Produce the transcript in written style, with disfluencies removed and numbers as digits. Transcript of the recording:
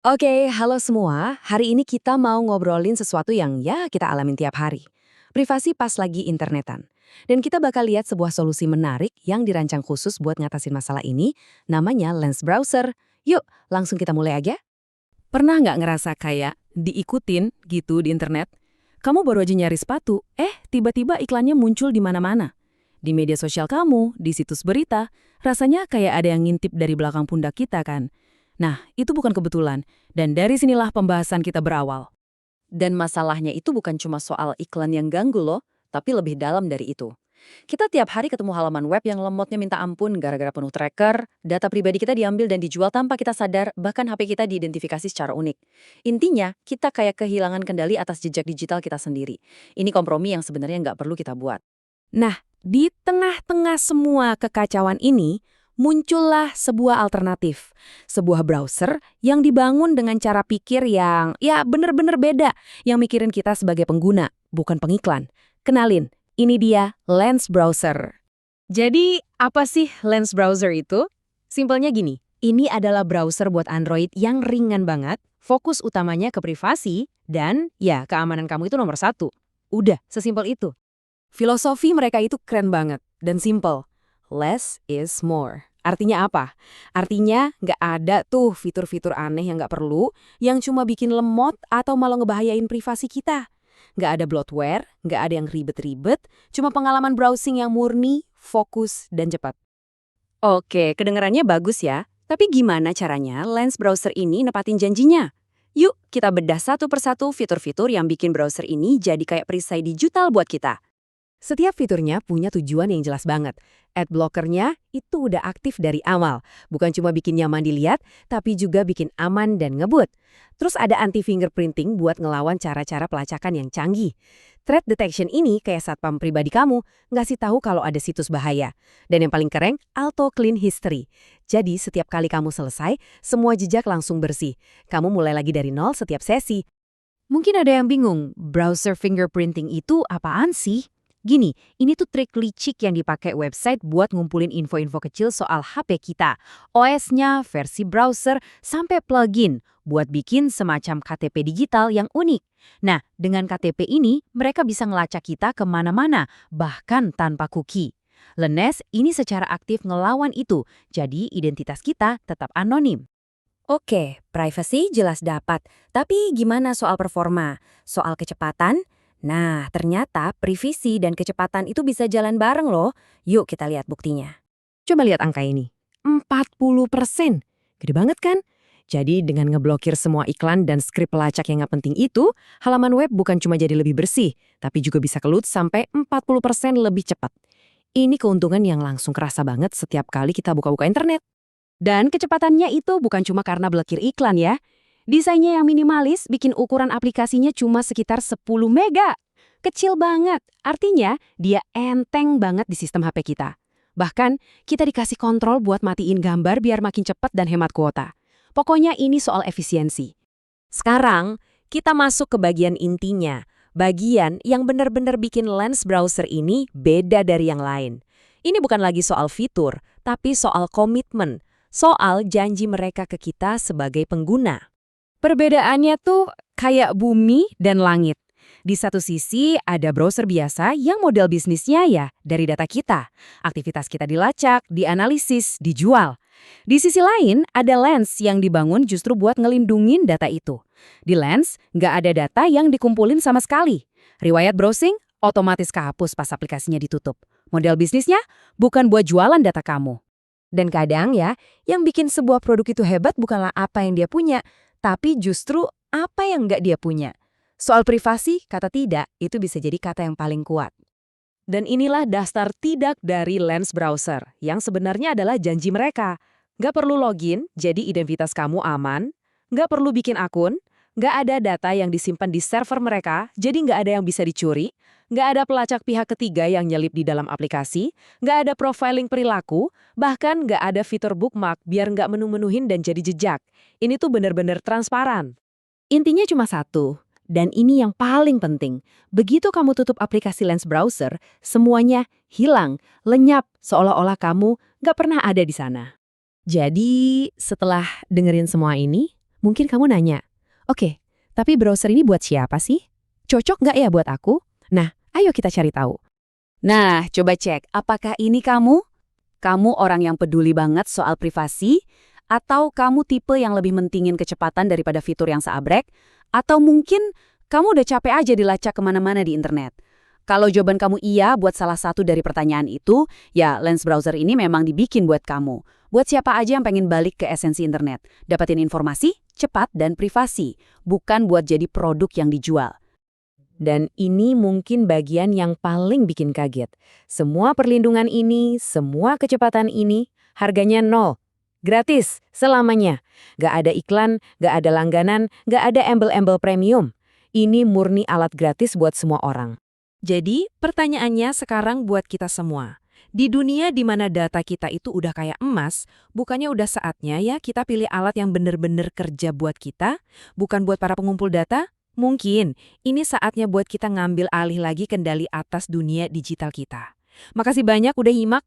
Oke, halo semua. Hari ini kita mau ngobrolin sesuatu yang ya kita alamin tiap hari. Privasi pas lagi internetan. Dan kita bakal lihat sebuah solusi menarik yang dirancang khusus buat ngatasin masalah ini, namanya Lens Browser. Yuk, langsung kita mulai aja. Pernah nggak ngerasa kayak diikutin gitu di internet? Kamu baru aja nyari sepatu, tiba-tiba iklannya muncul di mana-mana. Di media sosial kamu, di situs berita, rasanya kayak ada yang ngintip dari belakang pundak kita kan? Nah, itu bukan kebetulan. Dan dari sinilah pembahasan kita berawal. Dan masalahnya itu bukan cuma soal iklan yang ganggu loh, tapi lebih dalam dari itu. Kita tiap hari ketemu halaman web yang lemotnya minta ampun gara-gara penuh tracker, data pribadi kita diambil dan dijual tanpa kita sadar, bahkan HP kita diidentifikasi secara unik. Intinya, kita kayak kehilangan kendali atas jejak digital kita sendiri. Ini kompromi yang sebenarnya nggak perlu kita buat. Nah, di tengah-tengah semua kekacauan ini, muncullah sebuah alternatif. Sebuah browser yang dibangun dengan cara pikir yang ya bener-bener beda, yang mikirin kita sebagai pengguna, bukan pengiklan. Kenalin, ini dia Lens Browser. Jadi, apa sih Lens Browser itu? Simpelnya gini, ini adalah browser buat Android yang ringan banget, fokus utamanya ke privasi, dan ya keamanan kamu itu nomor satu. Udah, sesimpel itu. Filosofi mereka itu keren banget dan simple. Less is more. Artinya apa? Artinya nggak ada tuh fitur-fitur aneh yang nggak perlu, yang cuma bikin lemot atau malah ngebahayain privasi kita. Nggak ada bloatware, nggak ada yang ribet-ribet, cuma pengalaman browsing yang murni, fokus, dan cepat. Oke, kedengarannya bagus ya. Tapi gimana caranya Lens Browser ini nepatin janjinya? Yuk, kita bedah satu persatu fitur-fitur yang bikin browser ini jadi kayak perisai digital buat kita. Setiap fiturnya punya tujuan yang jelas banget. Ad blockernya itu udah aktif dari awal. Bukan cuma bikin nyaman dilihat, tapi juga bikin aman dan ngebut. Terus ada anti-fingerprinting buat ngelawan cara-cara pelacakan yang canggih. Threat detection ini kayak satpam pribadi kamu, ngasih tahu kalau ada situs bahaya. Dan yang paling keren, auto clean history. Jadi setiap kali kamu selesai, semua jejak langsung bersih. Kamu mulai lagi dari nol setiap sesi. Mungkin ada yang bingung, browser fingerprinting itu apaan sih? Gini, ini tuh trik licik yang dipakai website buat ngumpulin info-info kecil soal HP kita. OS-nya, versi browser, sampai plugin buat bikin semacam KTP digital yang unik. Nah, dengan KTP ini, mereka bisa ngelacak kita kemana-mana, bahkan tanpa cookie. Lens ini secara aktif ngelawan itu, jadi identitas kita tetap anonim. Oke, privacy jelas dapat. Tapi gimana soal performa? Soal kecepatan? Nah, ternyata privasi dan kecepatan itu bisa jalan bareng loh. Yuk kita lihat buktinya. Coba lihat angka ini. 40%. Gede banget kan? Jadi dengan ngeblokir semua iklan dan skrip pelacak yang nggak penting itu, halaman web bukan cuma jadi lebih bersih, tapi juga bisa kelut sampai 40% lebih cepat. Ini keuntungan yang langsung kerasa banget setiap kali kita buka-buka internet. Dan kecepatannya itu bukan cuma karena blokir iklan ya. Desainnya yang minimalis bikin ukuran aplikasinya cuma sekitar 10 mega. Kecil banget, artinya dia enteng banget di sistem HP kita. Bahkan, kita dikasih kontrol buat matiin gambar biar makin cepat dan hemat kuota. Pokoknya ini soal efisiensi. Sekarang, kita masuk ke bagian intinya. Bagian yang benar-benar bikin Lens Browser ini beda dari yang lain. Ini bukan lagi soal fitur, tapi soal komitmen. Soal janji mereka ke kita sebagai pengguna. Perbedaannya tuh kayak bumi dan langit. Di satu sisi ada browser biasa yang model bisnisnya ya dari data kita. Aktivitas kita dilacak, dianalisis, dijual. Di sisi lain ada Lens yang dibangun justru buat ngelindungin data itu. Di Lens nggak ada data yang dikumpulin sama sekali. Riwayat browsing otomatis kehapus pas aplikasinya ditutup. Model bisnisnya bukan buat jualan data kamu. Dan kadang ya, yang bikin sebuah produk itu hebat bukanlah apa yang dia punya, tapi justru apa yang nggak dia punya. Soal privasi, kata tidak, itu bisa jadi kata yang paling kuat. Dan inilah dasar tidak dari Lens Browser, yang sebenarnya adalah janji mereka. Nggak perlu login, jadi identitas kamu aman. Nggak perlu bikin akun. Nggak ada data yang disimpan di server mereka, jadi nggak ada yang bisa dicuri. Nggak ada pelacak pihak ketiga yang nyelip di dalam aplikasi. Nggak ada profiling perilaku. Bahkan nggak ada fitur bookmark biar nggak menu-menuhin dan jadi jejak. Ini tuh bener-bener transparan. Intinya cuma satu, dan ini yang paling penting. Begitu kamu tutup aplikasi Lens Browser, semuanya hilang, lenyap, seolah-olah kamu nggak pernah ada di sana. Jadi, setelah dengerin semua ini, Mungkin kamu nanya, oke, tapi browser ini buat siapa sih? Cocok nggak ya buat aku? Nah, ayo kita cari tahu. Nah, coba cek, apakah ini kamu? Kamu orang yang peduli banget soal privasi? Atau kamu tipe yang lebih mentingin kecepatan daripada fitur yang seabrek? Atau mungkin kamu udah capek aja dilacak kemana-mana di internet? Kalau jawaban kamu iya buat salah satu dari pertanyaan itu, ya Lens Browser ini memang dibikin buat kamu. Buat siapa aja yang pengen balik ke esensi internet. Dapetin informasi, cepat, dan privasi. Bukan buat jadi produk yang dijual. Dan ini mungkin bagian yang paling bikin kaget. Semua perlindungan ini, semua kecepatan ini, harganya nol. Gratis, selamanya. Gak ada iklan, gak ada langganan, gak ada embel-embel premium. Ini murni alat gratis buat semua orang. Jadi, pertanyaannya sekarang buat kita semua. Di dunia di mana data kita itu udah kayak emas, bukannya udah saatnya ya kita pilih alat yang bener-bener kerja buat kita, bukan buat para pengumpul data? Mungkin ini saatnya buat kita ngambil alih lagi kendali atas dunia digital kita. Makasih banyak udah nyimak.